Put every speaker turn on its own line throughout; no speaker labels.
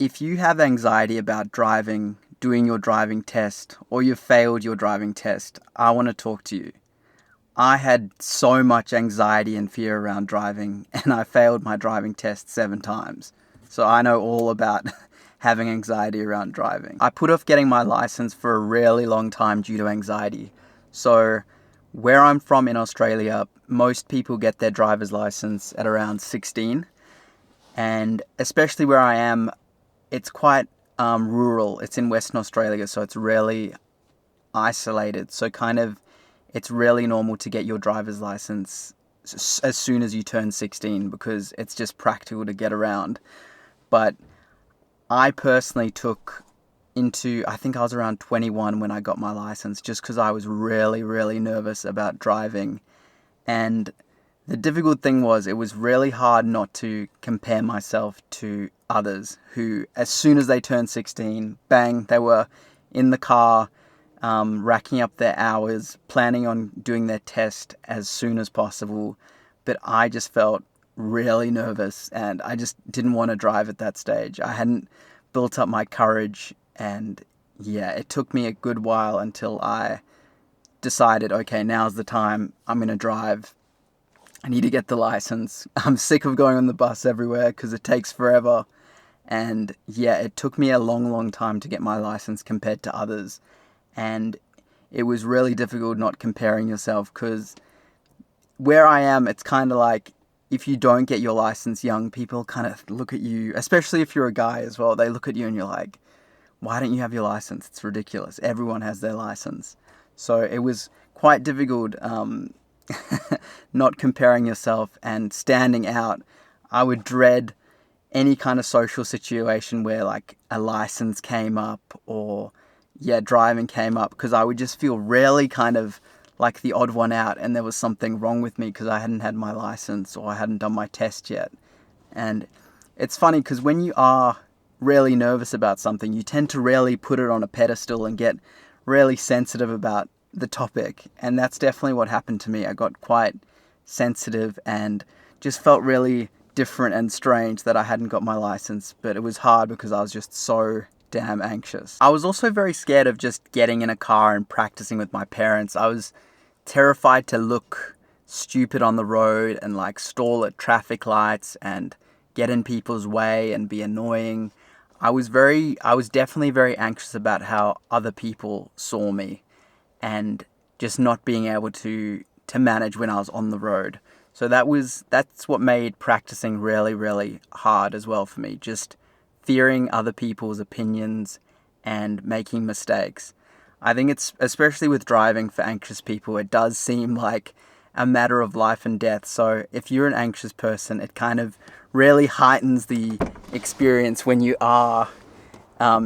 If you have anxiety about driving, doing your driving test, or you've failed your driving test, I want to talk to you. I had so much anxiety and fear around driving, and I failed my driving test 7 times. So I know all about having anxiety around driving. I put off getting my license for a really long time due to anxiety. So where I'm from in Australia, most people get their driver's license at around 16. And especially where I am, it's quite rural. It's in Western Australia, so it's really isolated. So it's really normal to get your driver's license as soon as you turn 16 because it's just practical to get around. But I personally I think I was around 21 when I got my license, just because I was really, really nervous about driving. And the difficult thing was it was really hard not to compare myself to others who, as soon as they turned 16, bang, they were in the car, racking up their hours, planning on doing their test as soon as possible. But I just felt really nervous and I just didn't want to drive at that stage. I hadn't built up my courage, and yeah, it took me a good while until I decided, okay, now's the time. I'm going to drive. I need to get the license. I'm sick of going on the bus everywhere because it takes forever. And yeah, it took me a long, long time to get my license compared to others. And it was really difficult not comparing yourself because where I am, it's kind of like if you don't get your license young, people kind of look at you, especially if you're a guy as well. They look at you and you're like, why don't you have your license? It's ridiculous. Everyone has their license. So it was quite difficult not comparing yourself and standing out. I would dread any kind of social situation where like a license came up or driving came up, because I would just feel really kind of like the odd one out and there was something wrong with me because I hadn't had my license or I hadn't done my test yet. And it's funny because when you are really nervous about something, you tend to really put it on a pedestal and get really sensitive about the topic. And that's definitely what happened to me. I got quite sensitive and just felt really different and strange that I hadn't got my license, but it was hard because I was just so damn anxious. I was also very scared of just getting in a car and practicing with my parents. I was terrified to look stupid on the road and like stall at traffic lights and get in people's way and be annoying. I was definitely very anxious about how other people saw me and just not being able to manage when I was on the road. So that's what made practicing really, really hard as well for me. Just fearing other people's opinions and making mistakes. I think it's, especially with driving for anxious people, it does seem like a matter of life and death. So if you're an anxious person, it kind of really heightens the experience when you are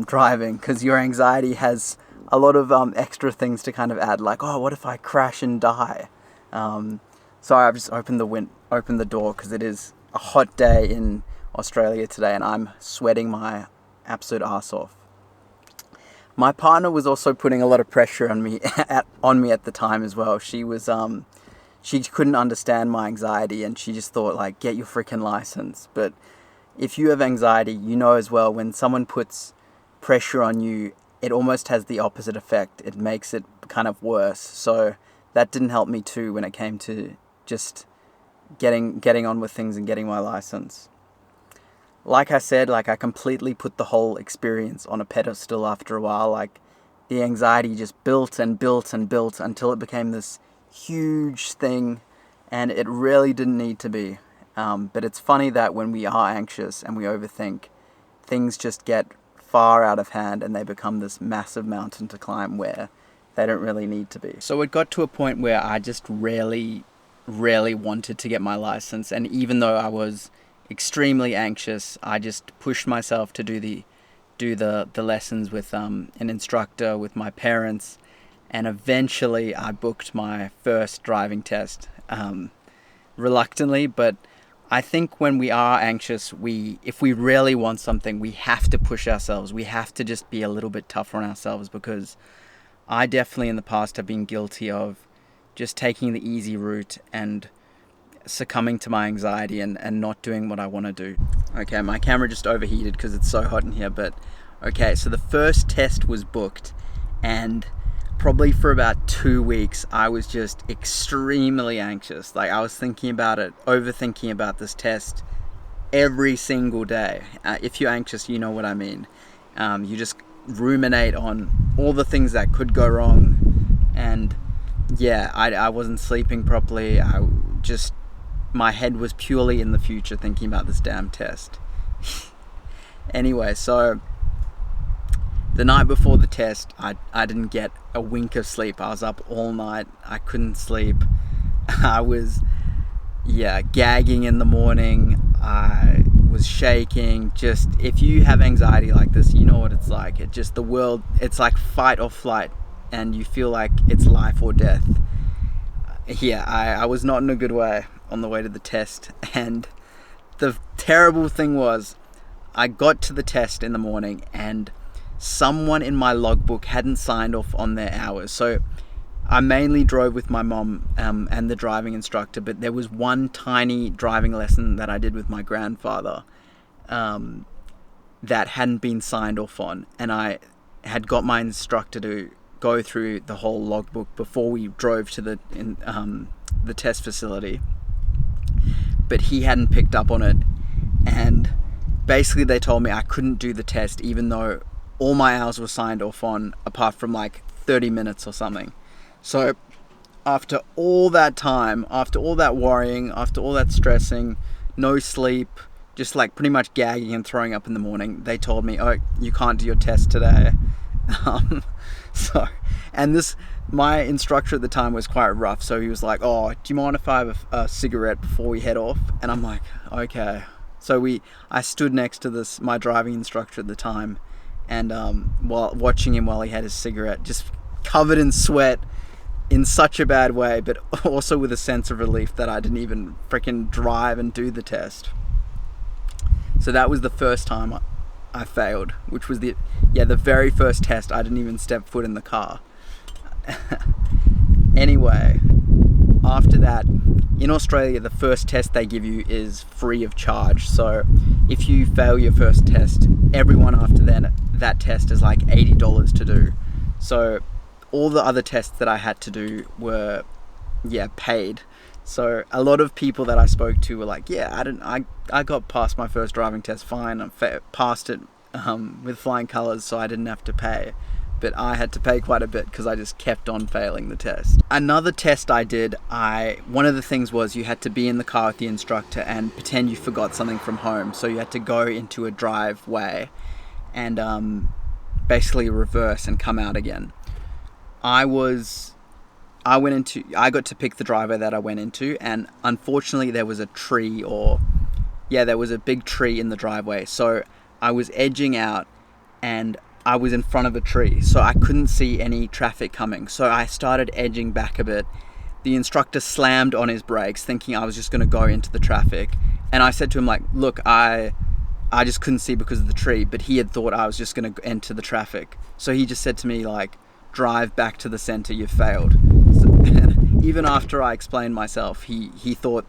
driving, because your anxiety has a lot of extra things to kind of add, like, oh, what if I crash and die? Sorry, I've just opened the door because it is a hot day in Australia today and I'm sweating my absolute arse off. My partner was also putting a lot of pressure on me at the time as well. She couldn't understand my anxiety and she just thought, like, get your freaking license. But if you have anxiety, you know as well, when someone puts pressure on you, it almost has the opposite effect. It makes it kind of worse. So that didn't help me too when it came to just getting on with things and getting my license. Like I said, like, I completely put the whole experience on a pedestal after a while. Like, the anxiety just built and built and built until it became this huge thing, and it really didn't need to be. But it's funny that when we are anxious and we overthink, things just get far out of hand and they become this massive mountain to climb where they don't really need to be. So it got to a point where I just really wanted to get my license, and even though I was extremely anxious, I just pushed myself to do the lessons with an instructor, with my parents, and eventually I booked my first driving test, reluctantly. But I think when we are anxious, if we really want something, we have to push ourselves. We have to just be a little bit tougher on ourselves, because I definitely in the past have been guilty of just taking the easy route and succumbing to my anxiety and not doing what I want to do. Okay, my camera just overheated because it's so hot in here, but okay, so the first test was booked, and probably for about 2 weeks I was just extremely anxious. Like, I was thinking about it, overthinking about this test every single day. If you're anxious, you know what I mean. You just ruminate on all the things that could go wrong, and yeah, I wasn't sleeping properly. My head was purely in the future thinking about this damn test. Anyway, so the night before the test, I didn't get a wink of sleep. I was up all night. I couldn't sleep. I was, gagging in the morning. I was shaking. Just, if you have anxiety like this, you know what it's like. It's like fight or flight, and you feel like it's life or death. Yeah, I was not in a good way on the way to the test, and the terrible thing was, I got to the test in the morning and someone in my logbook hadn't signed off on their hours. So I mainly drove with my mom and the driving instructor, but there was one tiny driving lesson that I did with my grandfather that hadn't been signed off on, and I had got my instructor to go through the whole logbook before we drove to the test facility, but he hadn't picked up on it, and basically they told me I couldn't do the test even though all my hours were signed off on, apart from like 30 minutes or something. So after all that time, after all that worrying, after all that stressing, no sleep, just like pretty much gagging and throwing up in the morning, they told me, oh, you can't do your test today. My instructor at the time was quite rough, so he was like, oh, do you mind if I have a cigarette before we head off? And I'm like, okay. So I stood next to my driving instructor at the time, and while watching him while he had his cigarette, just covered in sweat in such a bad way, but also with a sense of relief that I didn't even freaking drive and do the test. So that was the first time I failed, which was the very first test. I didn't even step foot in the car. Anyway, after that, in Australia, the first test they give you is free of charge. So if you fail your first test, everyone after that test is like $80 to do. So all the other tests that I had to do were paid. So a lot of people that I spoke to were like, I got past my first driving test fine. I passed it with flying colors, so I didn't have to pay. But I had to pay quite a bit because I just kept on failing the test. Another test I did, one of the things was you had to be in the car with the instructor and pretend you forgot something from home. So you had to go into a driveway and basically reverse and come out again. I got to pick the driveway that I went into, and unfortunately there was a big tree in the driveway. So I was edging out and I was in front of a tree, so I couldn't see any traffic coming. So I started edging back a bit. The instructor slammed on his brakes, thinking I was just going to go into the traffic. And I said to him, like, look, I just couldn't see because of the tree, but he had thought I was just going to enter the traffic. So he just said to me, like, drive back to the center, you've failed. So, even after I explained myself, he thought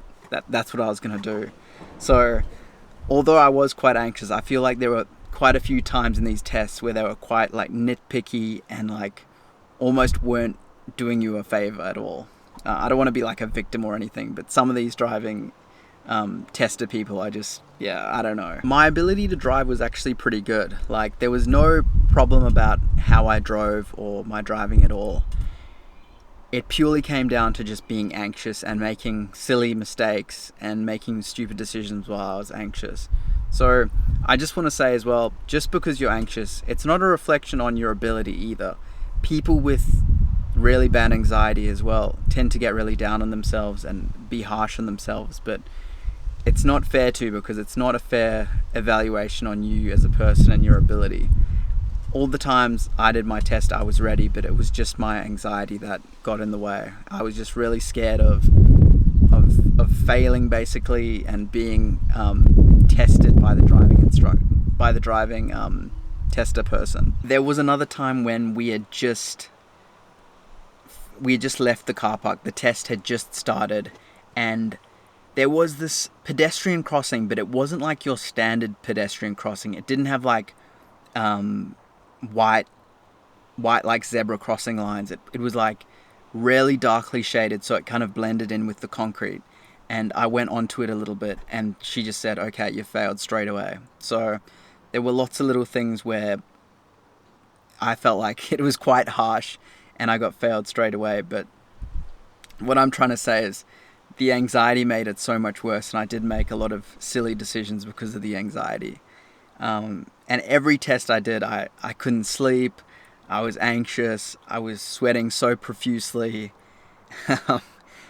that's what I was going to do. So although I was quite anxious, I feel like there were quite a few times in these tests where they were quite like nitpicky and like almost weren't doing you a favor at all. I don't want to be like a victim or anything, but some of these driving tester people, I don't know. My ability to drive was actually pretty good. Like, there was no problem about how I drove or my driving at all. It purely came down to just being anxious and making silly mistakes and making stupid decisions while I was anxious. So I just want to say as well, just because you're anxious, it's not a reflection on your ability either. People with really bad anxiety as well tend to get really down on themselves and be harsh on themselves, but it's not fair to, because it's not a fair evaluation on you as a person and your ability. All the times I did my test, I was ready, but it was just my anxiety that got in the way. I was just really scared of failing, basically, and being tested by the driving tester person. There was another time when we had just left the car park. The test had just started, and there was this pedestrian crossing, but it wasn't like your standard pedestrian crossing. It didn't have like white like zebra crossing lines. It was like really darkly shaded, so it kind of blended in with the concrete. And I went onto it a little bit, and she just said, okay, you failed straight away. So there were lots of little things where I felt like it was quite harsh and I got failed straight away. But what I'm trying to say is the anxiety made it so much worse, and I did make a lot of silly decisions because of the anxiety. And every test I did, I couldn't sleep. I was anxious. I was sweating so profusely.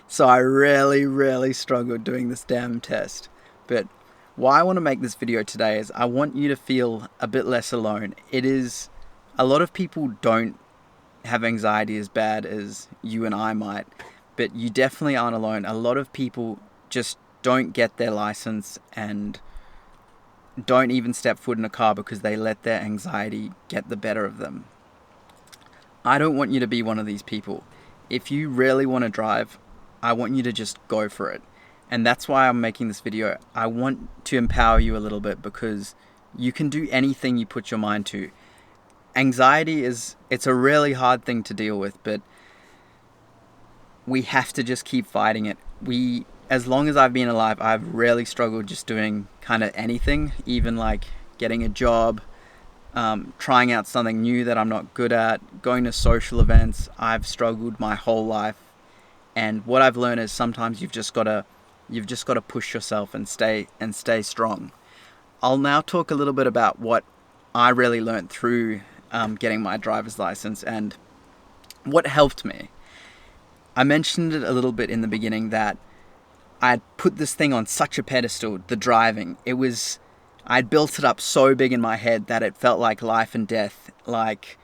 So I really struggled doing this damn test. But why I want to make this video today is I want you to feel a bit less alone. A lot of people don't have anxiety as bad as you and I might, but you definitely aren't alone. A lot of people just don't get their license and don't even step foot in a car because they let their anxiety get the better of them. I don't want you to be one of these people. If you really want to drive, I want you to just go for it. And that's why I'm making this video. I want to empower you a little bit because you can do anything you put your mind to. Anxiety it's a really hard thing to deal with, but we have to just keep fighting it. As long as I've been alive, I've really struggled just doing kind of anything, even like getting a job, trying out something new that I'm not good at, going to social events. I've struggled my whole life. And what I've learned is sometimes you've just got to push yourself and stay strong. I'll now talk a little bit about what I really learned through getting my driver's license and what helped me. I mentioned it a little bit in the beginning that I'd put this thing on such a pedestal, the driving. I'd built it up so big in my head that it felt like life and death, like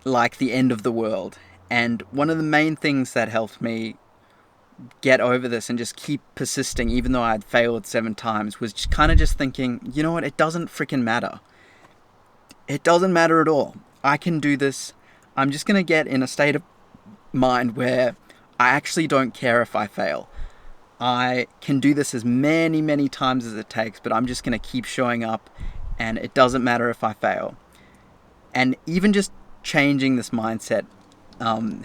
the end of the world. And one of the main things that helped me get over this and just keep persisting, even though I'd failed 7 times, was just thinking, you know what, it doesn't freaking matter. It doesn't matter at all. I can do this. I'm just going to get in a state of mind where I actually don't care if I fail. I can do this as many times as it takes, but I'm just going to keep showing up, and it doesn't matter if I fail. And even just changing this mindset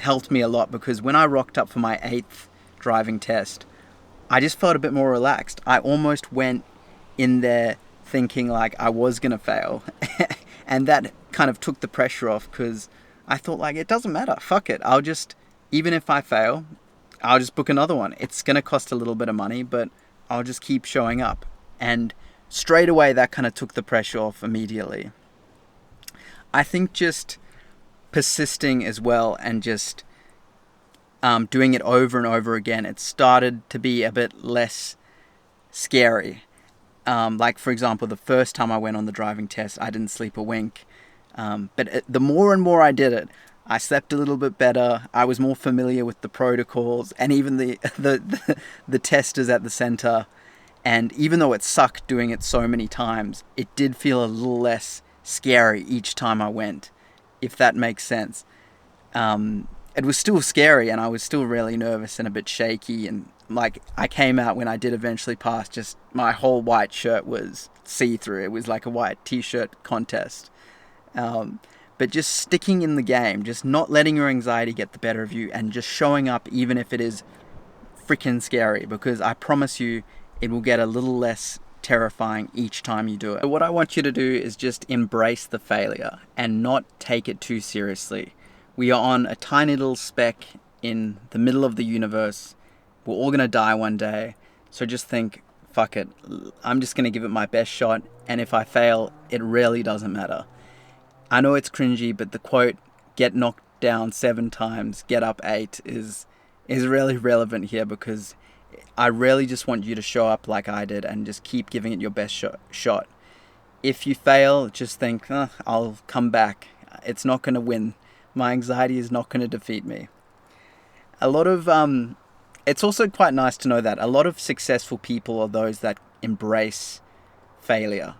helped me a lot, because when I rocked up for my 8th driving test, I just felt a bit more relaxed. I almost went in there thinking like I was going to fail. And that kind of took the pressure off, because I thought like, it doesn't matter. Fuck it. Even if I fail, I'll just book another one. It's going to cost a little bit of money, but I'll just keep showing up. And straight away, that kind of took the pressure off immediately. I think just persisting as well and just doing it over and over again, it started to be a bit less scary. Like, for example, the first time I went on the driving test, I didn't sleep a wink. But the more and more I did it, I slept a little bit better. I was more familiar with the protocols and even the testers at the center. And even though it sucked doing it so many times, it did feel a little less scary each time I went, if that makes sense. It was still scary, and I was still really nervous and a bit shaky. And like, I came out when I did eventually pass, just my whole white shirt was see-through. It was like a white t-shirt contest. But just sticking in the game, just not letting your anxiety get the better of you, and just showing up even if it is freaking scary, because I promise you it will get a little less terrifying each time you do it. So what I want you to do is just embrace the failure and not take it too seriously. We are on a tiny little speck in the middle of the universe. We're all going to die one day. So just think, fuck it. I'm just going to give it my best shot. And if I fail, it really doesn't matter. I know it's cringy, but the quote, get knocked down 7 times, get up 8, is really relevant here, because I really just want you to show up like I did and just keep giving it your best shot. If you fail, just think, I'll come back. It's not going to win. My anxiety is not going to defeat me. It's also quite nice to know that a lot of successful people are those that embrace failure.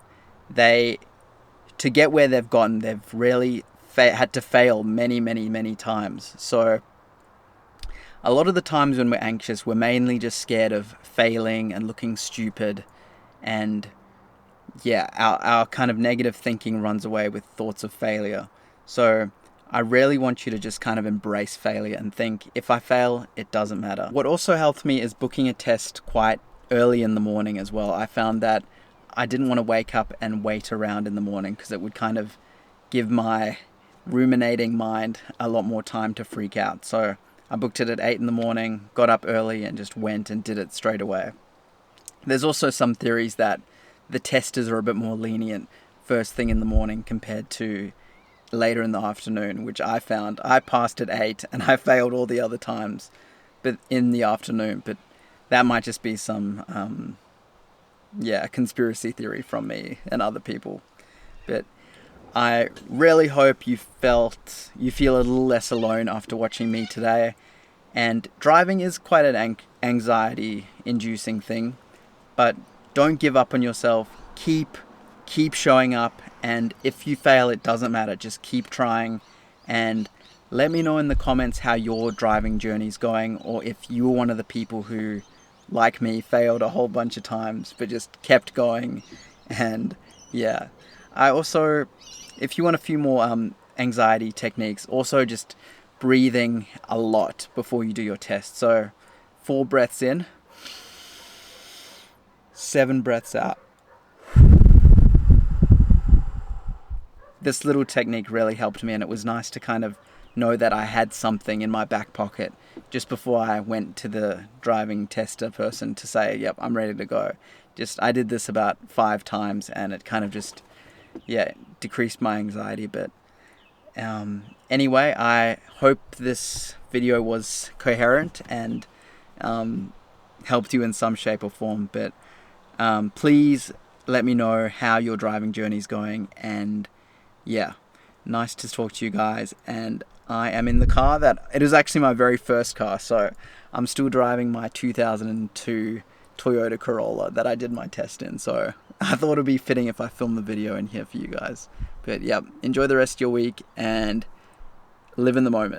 To get where they've gotten, they've really had to fail many times. So a lot of the times when we're anxious, we're mainly just scared of failing and looking stupid. And yeah, our kind of negative thinking runs away with thoughts of failure. So I really want you to just kind of embrace failure and think, if I fail, it doesn't matter. What also helped me is booking a test quite early in the morning as well. I found that I didn't want to wake up and wait around in the morning because it would kind of give my ruminating mind a lot more time to freak out. So I booked it at 8 in the morning, got up early and just went and did it straight away. There's also some theories that the testers are a bit more lenient first thing in the morning compared to later in the afternoon, which I found. I passed at 8 and I failed all the other times but in the afternoon. But that might just be some conspiracy theory from me and other people. But I really hope you feel a little less alone after watching me today. And driving is quite an anxiety-inducing thing, but don't give up on yourself. Keep showing up, and if you fail, it doesn't matter. Just keep trying, and let me know in the comments how your driving journey's going, or if you were one of the people who, like me, failed a whole bunch of times but just kept going. And yeah, I also, if you want a few more anxiety techniques, also just breathing a lot before you do your test. So 4 breaths in, 7 breaths out. This little technique really helped me, and it was nice to kind of know that I had something in my back pocket just before I went to the driving tester person to say, yep, I'm ready to go. I did this about 5 times, and it kind of just, decreased my anxiety a bit. Anyway, I hope this video was coherent and helped you in some shape or form, but please let me know how your driving journey is going. And yeah, nice to talk to you guys. And I am in the car it was actually my very first car, so I'm still driving my 2002 Toyota Corolla that I did my test in. So I thought it'd be fitting if I filmed the video in here for you guys. But yeah, enjoy the rest of your week and live in the moment.